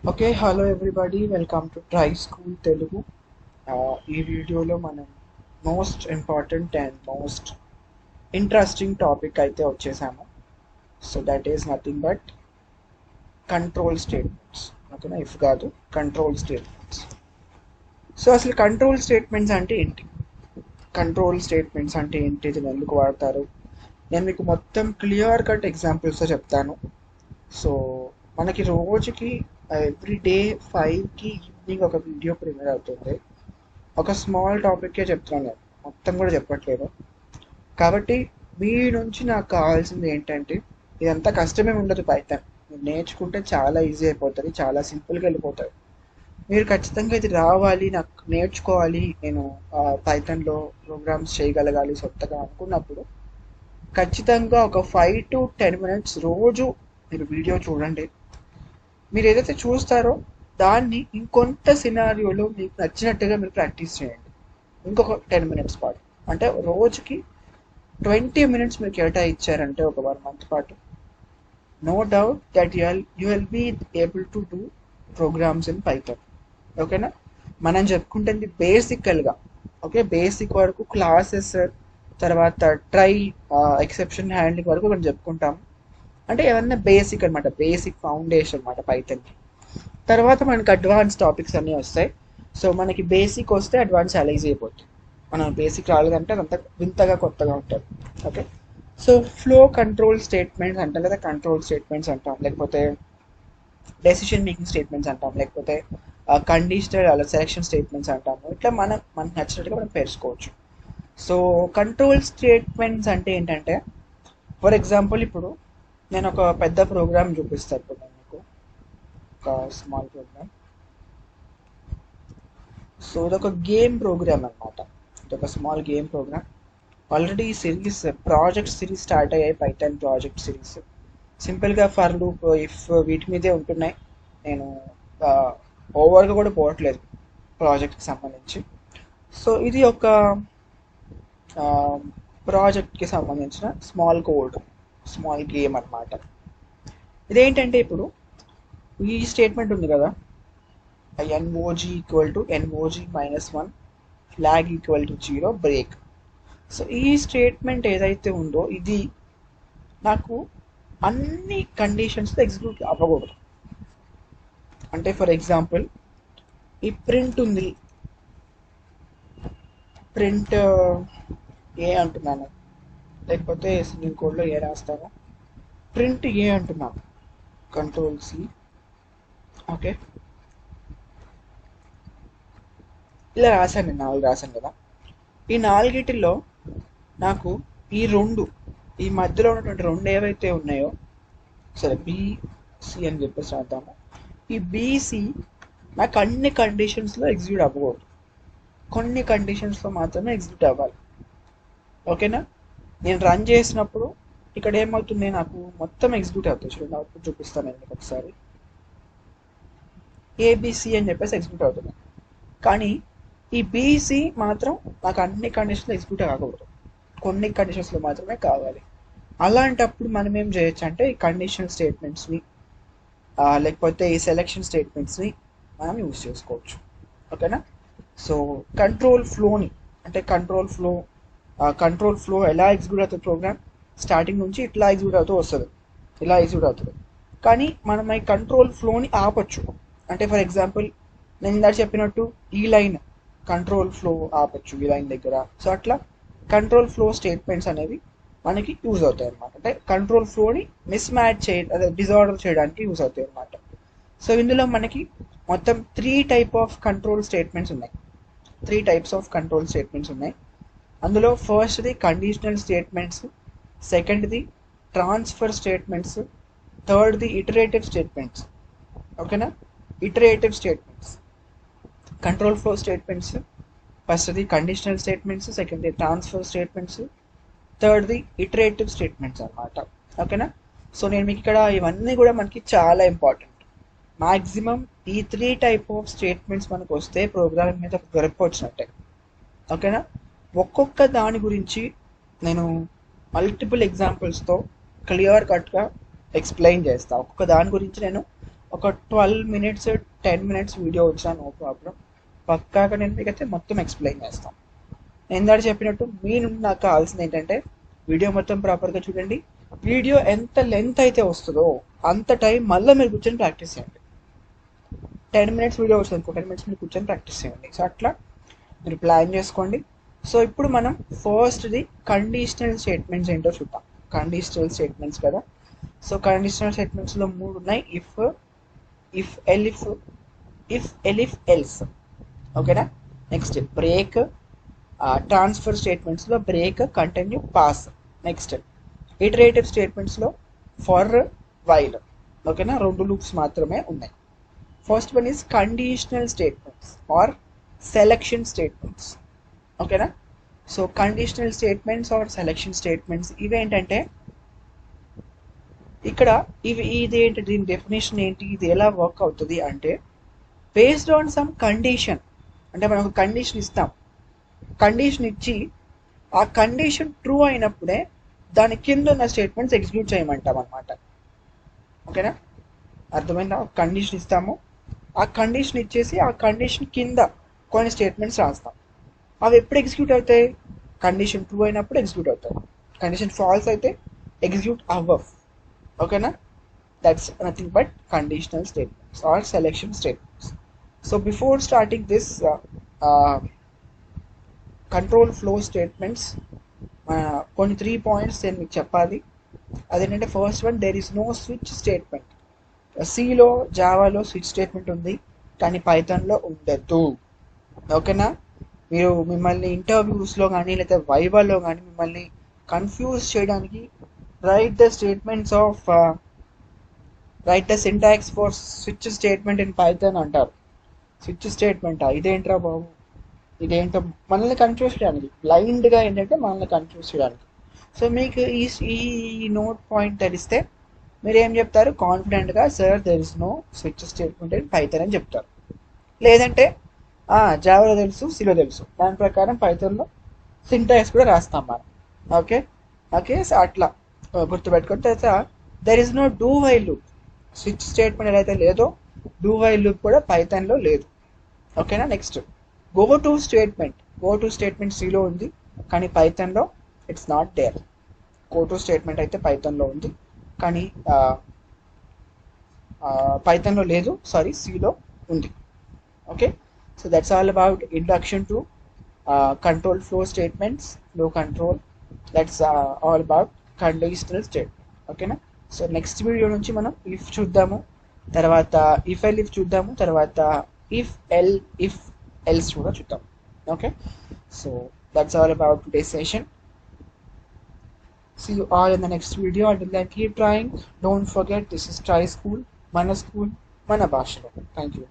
Okay, hello everybody, welcome to try school Telugu. ఈ వీడియోలో మనం most important and most interesting topic అయితే వచ్చేసాము. So that is nothing but control statements. ఓకేనా, if కాదు, కంట్రోల్ స్టేట్మెంట్స్. సో అసలు కంట్రోల్ స్టేట్మెంట్స్ అంటే ఏంటి, కంట్రోల్ స్టేట్మెంట్స్ అంటే ఏంటి, ఇది ఎందుకు వాడతారు, నేను మీకు మొత్తం క్లియర్ కట్ ఎగ్జాంపుల్స్తో చెప్తాను. సో మనకి రోజుకి ఎవ్రీ డే 5కి ఈవినింగ్ ఒక వీడియో ప్రిమియర్ అవుతుంది. ఒక స్మాల్ టాపిక్కే చెప్తున్నాను నేను, మొత్తం కూడా చెప్పట్లేదు. కాబట్టి మీ నుంచి నాకు కావాల్సింది ఏంటంటే, ఇదంతా కష్టమేమి ఉండదు. పైథాన్ మీరు నేర్చుకుంటే చాలా ఈజీ అయిపోతుంది, చాలా సింపుల్గా వెళ్ళిపోతుంది. మీరు ఖచ్చితంగా ఇది రావాలి, నాకు నేర్చుకోవాలి, నేను పైథాన్లో ప్రోగ్రామ్స్ చేయగలగాలి సొంతగా అనుకున్నప్పుడు ఖచ్చితంగా ఒక 5 to 10 minutes రోజు మీరు వీడియో చూడండి. మీరు ఏదైతే చూస్తారో దాన్ని ఇంకొంత సినారియోలో మీకు నచ్చినట్టుగా మీరు ప్రాక్టీస్ చేయండి. ఇంకొక 10 minutes పాటు, అంటే రోజుకి 20 minutes మీరు కేటాయించారంటే ఒక 1 month పాటు, no doubt that you will be able to do programs in Python. ఓకేనా, మనం చెప్పుకుంటుంది బేసికల్గా. ఓకే, బేసిక్ వరకు క్లాసెస్, తర్వాత ట్రై, ఎక్సెప్షన్ హ్యాండ్లింగ్ వరకు మనం చెప్పుకుంటాము. అంటే ఏమన్నా బేసిక్ అనమాట, బేసిక్ ఫౌండేషన్ అనమాట పైథాన్కి. తర్వాత మనకి అడ్వాన్స్ టాపిక్స్ అన్నీ వస్తాయి. సో మనకి బేసిక్ వస్తే అడ్వాన్స్ చాలా ఈజీ అయిపోతుంది. మనం బేసిక్ రాలేదంటే అదంతా వింతగా కొత్తగా ఉంటుంది. Okay, so flow control statements అంటాం లేదా కంట్రోల్ స్టేట్మెంట్స్ అంటాం, లేకపోతే డెసిషన్ మేకింగ్ స్టేట్మెంట్స్ అంటాం, లేకపోతే కండిషనల్ అలా సెలెక్షన్ స్టేట్మెంట్స్ అంటాము. ఇట్లా మనకు నచ్చినట్టుగా మనం పేర్చుకోవచ్చు. సో కంట్రోల్ స్టేట్మెంట్స్ అంటే ఏంటంటే, ఫర్ ఎగ్జాంపుల్ ఇప్పుడు నేను ఒక పెద్ద ప్రోగ్రామ్ చూపిస్తాను. ఇప్పుడు నేను మీకు ఒక స్మాల్ ప్రోగ్రామ్. సో ఇదొక గేమ్ ప్రోగ్రామ్ అనమాట, ఇదొక small game program. Already series project series start అయ్యాయి, పైథాన్ ప్రాజెక్ట్ సిరీస్. సింపుల్గా ఫర్ లూప్, ఇఫ్ వీటి మీదే ఉంటున్నాయి. నేను ఓవర్గా కూడా పోవట్లేదు ప్రాజెక్ట్కి సంబంధించి. సో ఇది ఒక ప్రాజెక్ట్కి సంబంధించిన స్మాల్ కోడ్, స్మాల్ గేమ్ అనమాట. ఇదేంటంటే ఇప్పుడు ఈ స్టేట్మెంట్ ఉంది కదా, N O G equal to N O G -1, flag equal to 0, break. So ఈ స్టేట్మెంట్ ఏదైతే ఉందో ఇది నాకు అన్ని కండిషన్స్తో ఎగ్జిక్యూట్ అవ్వకూడదు. అంటే ఫర్ ఎగ్జాంపుల్ ఈ ప్రింట్ ఉంది, ప్రింట్ ఏ అంటున్నాను, లేకపోతే సింగిల్ కోడ్లో ఏ రాస్తాను, ప్రింట్ ఏ అంటున్నాను, కంట్రోల్-C. ఓకే, ఇలా రాశాను, నేను 4 రాశాను కదా. ఈ 4టిల్లో నాకు ఈ ఈ మధ్యలో ఉన్నటువంటి 2 ఏవైతే ఉన్నాయో, సరే బీసీ అని చెప్పేసి రాద్దాము. ఈ బీసీ నాకు అన్ని కండిషన్స్లో ఎగ్జిక్యూట్ అవ్వకూడదు, కొన్ని కండిషన్స్లో మాత్రమే ఎగ్జిక్యూట్ అవ్వాలి. ఓకేనా, నేను రన్ చేసినప్పుడు ఇక్కడ ఏమవుతుంది, నాకు మొత్తం ఎగ్జిక్యూట్ అవుతుంది. చూడండి, అవుట్పుట్ చూపిస్తాను నేను మీకు ఒకసారి. ఏబిసి అని చెప్పేసి ఎగ్జిక్యూట్ అవుతుంది. కానీ ఈ బీసీ మాత్రం నాకు అన్ని కండిషన్స్లో ఎగ్జిక్యూట్ కాకూడదు, కొన్ని కండిషన్స్లో మాత్రమే కావాలి. అలాంటప్పుడు మనం ఏం చేయొచ్చు అంటే ఈ కండిషనల్ స్టేట్మెంట్స్ని, లేకపోతే ఈ సెలెక్షన్ స్టేట్మెంట్స్ని మనం యూజ్ చేసుకోవచ్చు. ఓకేనా, సో కంట్రోల్ ఫ్లోని, అంటే కంట్రోల్ ఫ్లో ఎలా ఎగ్జిక్యూట్ అవుతుంది ప్రోగ్రామ్, స్టార్టింగ్ నుంచి ఇట్లా ఎగ్జిక్యూట్ అవుతూ వస్తుంది, ఇలా ఎగ్జిక్యూట్ అవుతుంది. కానీ మనం ఈ కంట్రోల్ ఫ్లోని ఆపచ్చు. అంటే ఫర్ ఎగ్జాంపుల్ నేను ఇందాక చెప్పినట్టు ఈ లైన్ కంట్రోల్ ఫ్లో ఆపచ్చు ఈ లైన్ దగ్గర. సో అట్లా కంట్రోల్ ఫ్లో స్టేట్మెంట్స్ అనేవి మనకి యూజ్ అవుతాయి అనమాట. అంటే కంట్రోల్ ఫ్లోని అదే డిజార్డర్ చేయడానికి యూజ్ అవుతాయి అనమాట. సో ఇందులో మనకి మొత్తం 3 టైప్ ఆఫ్ కంట్రోల్ స్టేట్మెంట్స్ ఉన్నాయి, 3 టైప్స్ ఆఫ్ కంట్రోల్ స్టేట్మెంట్స్ ఉన్నాయి. అందులో ఫస్ట్ది కండిషనల్ స్టేట్మెంట్స్, సెకండ్ది ట్రాన్స్ఫర్ స్టేట్మెంట్స్, థర్డ్ది ఇటరేటివ్ స్టేట్మెంట్స్. ఓకేనా, iterative statements, control flow statements. ఫస్ట్ది కండిషనల్ స్టేట్మెంట్స్, సెకండ్ది ట్రాన్స్ఫర్ స్టేట్మెంట్స్, థర్డ్ది ఇటరేటివ్ స్టేట్మెంట్స్ అనమాట. ఓకేనా, సో నేను మీకు ఇక్కడ ఇవన్నీ కూడా మనకి చాలా ఇంపార్టెంట్. మ్యాక్సిమం ఈ 3 టైప్ ఆఫ్ స్టేట్మెంట్స్ మనకు వస్తే ప్రోగ్రామింగ్ మీద గ్రిప్ వచ్చినట్టే. ఓకేనా, ఒక్కొక్క దాని గురించి నేను మల్టిపుల్ ఎగ్జాంపుల్స్తో క్లియర్ కట్గా ఎక్స్ప్లెయిన్ చేస్తాను. ఒక్కొక్క దాని గురించి నేను ఒక 12 minutes 10 minutes వీడియో వచ్చినా నో ప్రాబ్లం, పక్కాగా నేను మీకైతే మొత్తం ఎక్స్ప్లెయిన్ చేస్తాను. నేను ఇందాక చెప్పినట్టు మీ నుండి నాకు కావాల్సింది ఏంటంటే వీడియో మొత్తం ప్రాపర్గా చూడండి. వీడియో ఎంత లెంత్ అయితే వస్తుందో అంత టైం మళ్ళీ మీరు కూర్చొని ప్రాక్టీస్ చేయండి. 10 minutes వీడియో వస్తుంది అనుకో, 10 minutes మీరు కూర్చొని ప్రాక్టీస్ చేయండి. సో అట్లా మీరు ప్లాన్ చేసుకోండి. సో ఇప్పుడు మనం ఫస్ట్ది కండిషనల్ స్టేట్మెంట్స్ ఏంటో చూద్దాం. కండిషనల్ స్టేట్మెంట్స్ కదా. సో కండిషనల్ స్టేట్మెంట్స్లో 3 ఉన్నాయి. If elif else. ఓకేనా. నెక్స్ట్ బ్రేక్, ట్రాన్స్ఫర్ స్టేట్మెంట్స్లో break, continue, pass. Next iterative స్టేట్మెంట్స్లో ఫర్, వైల్. ఓకేనా, 2 లూప్స్ మాత్రమే ఉన్నాయి. First one is conditional statements or selection statements. ఓకేనా. So conditional statements or selection statements ఇవేంటంటే ఇక్కడ ఇది ఏంటి, దీని డెఫినేషన్ ఏంటి, ఇది ఎలా వర్క్ అవుతుంది అంటే బేస్డ్ ఆన్ సమ్ కండిషన్. అంటే మనం ఒక కండిషన్ ఇస్తాం, కండిషన్ ఇచ్చి ఆ కండిషన్ ట్రూ అయినప్పుడే దాని కింద ఉన్న స్టేట్మెంట్స్ ఎగ్జిక్యూట్ చేయమంటాం అనమాట. ఓకేనా, అర్థమైందా. ఒక కండిషన్ ఇస్తాము, ఆ కండిషన్ ఇచ్చేసి ఆ కండిషన్ కింద కొన్ని స్టేట్మెంట్స్ రాస్తాం. అవి ఎప్పుడు ఎగ్జిక్యూట్ అవుతాయి, కండిషన్ ట్రూ అయినప్పుడు ఎగ్జిక్యూట్ అవుతాయి, కండిషన్ ఫాల్స్ అయితే ఎగ్జిక్యూట్ అవ్వవు. ఓకేనా, that's nothing but conditional statements or selection statements. So before starting this control flow statements కొన్ని 3 points నేను మీకు చెప్పాలి. అదేంటంటే first one, there is no switch statement. సిలో జావాలో స్విచ్ స్టేట్మెంట్ ఉంది కానీ పైథాన్లో ఉండదు. ఓకేనా, మీరు మిమ్మల్ని ఇంటర్వ్యూస్లో కానీ లేదా వైవాలో కానీ మిమ్మల్ని కన్ఫ్యూజ్ చేయడానికి right the syntax for switch statement in Python అంటారు. స్విచ్ స్టేట్మెంటా, ఇదేంట్రా బాబు, ఇదేంటో మనల్ని కన్ఫ్యూజ్ చేయడానికి, బ్లైండ్గా ఏంటంటే మనల్ని కన్ఫ్యూజ్ చేయడానికి. సో మీకు ఈ నోట్ పాయింట్ తెలిస్తే మీరు ఏం చెప్తారు, కాన్ఫిడెంట్గా sir there is no switch statement in Python అని చెప్తారు. లేదంటే జావాలో తెలుసు, సిలో తెలుసు, దాని ప్రకారం పైథాన్లో సింటాక్స్ కూడా రాస్తాం మనం. ఓకే సో అట్లా గుర్తుపెట్టుకున్న తర్వాత there is no do while loop. Switch statement ఎలా అయితే లేదో డూ వైల్ లూప్ కూడా పైథాన్లో లేదు. ఓకేనా. నెక్స్ట్ గో టు స్టేట్మెంట్ సిలో ఉంది కానీ పైథాన్లో it's not there. Go to statement అయితే పైథాన్లో ఉంది కానీ పైథాన్లో లేదు, సారీ సిలో ఉంది. Okay, so that's all about introduction to control flow statements, flow control. That's all about conditional statement. Okay na. So next video nunchi manam if chuddaamu, tarvata if elif chuddaamu, tarvata if else kuda chuddaamu. Okay, so that's all about today's session. See you all in the next video. Until then, keep trying. Don't forget, this is Try School, Mana School, Mana Bhashalo. Thank you.